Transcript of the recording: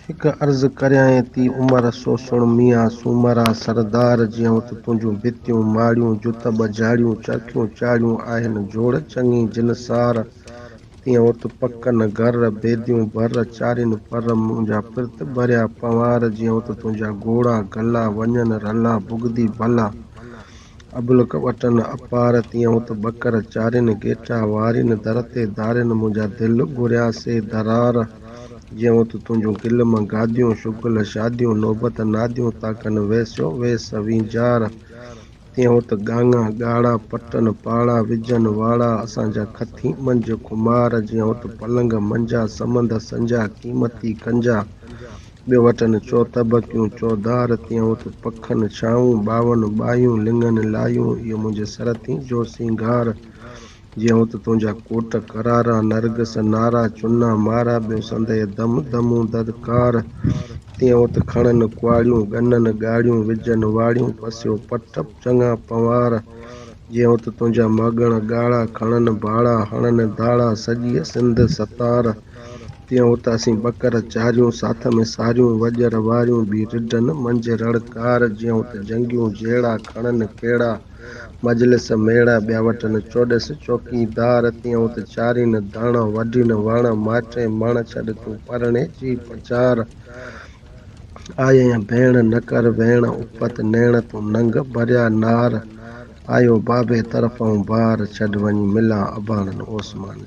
हिक अर्ज़ करियां थी उमर सोसण मियां सूमरा सरदार जियूं त तुंहिंजूं भितियूं माड़ियूं जुत बजाड़ियूं चरखियूं चाड़ियूं आहिनि जोड़ चङी जिनसार तीअं उत पकनि घर बेदियूं भर चारिन पर मुंहिंजा पिर्त भरिया पवार जियूं त तुंहिंजा घोड़ा गला वञनि रला भुगदी भला अबुल वटन अपार तीअं उत बकर चारिन गेठा वारिन दर ते धारिन मुंहिंजा दिल घुरियासे दरार जियूं त तुंहिंजूं गिलम गादियूं शुगल शादियूं नौबत नादियूं ताकनि वैसियो वेस वींजार तीअं उत गांगा ॻाढ़ा पटन पाड़ा विझन वाड़ा असांजा खथी मंझ कुमार जीअं उत पलंग मंझा समंद संजा क़ीमती कंजा ॿियो वटनि चौतबकियूं चौधार तीअं उत पखनि छाऊं 52 बाहियूं लिङनि लायूं इहो मुंहिंजे सर थी जो सिंगार जीअं उत तुंहिंजा कोट करारा नरगस नारा चुना मारा ॿियो संदे दम दमूं ददकार तीअं उत खणनि कुआड़ियूं गननि ॻाढ़ियूं विझनि वाड़ियूं पसियो पट चङा पवार जीअं उत तुंहिंजा मगण ॻाढ़ा खणनि भाड़ा हणनि दाड़ा सॼी सिंध सतार तीअं उत असीं बकर चारियूं साथ में सारियूं वॼर वारियूं बि रिढनि मंझि रड़कार जीअं उत जंगियूं जहिड़ा खणनि कहिड़ा मजलिस मेड़ा ॿिया वटनि चोॾस चौकीदार तीअं उत चारीन धाण वढीन वण माटे मण छॾ तूं परणे जी पचार आय भेण न कर भेण उपत नैण तूं नंग भरिया नार आयो बाबे तरफ़ऊं बार छॾ वञी मिलां अबाणनि ओसमान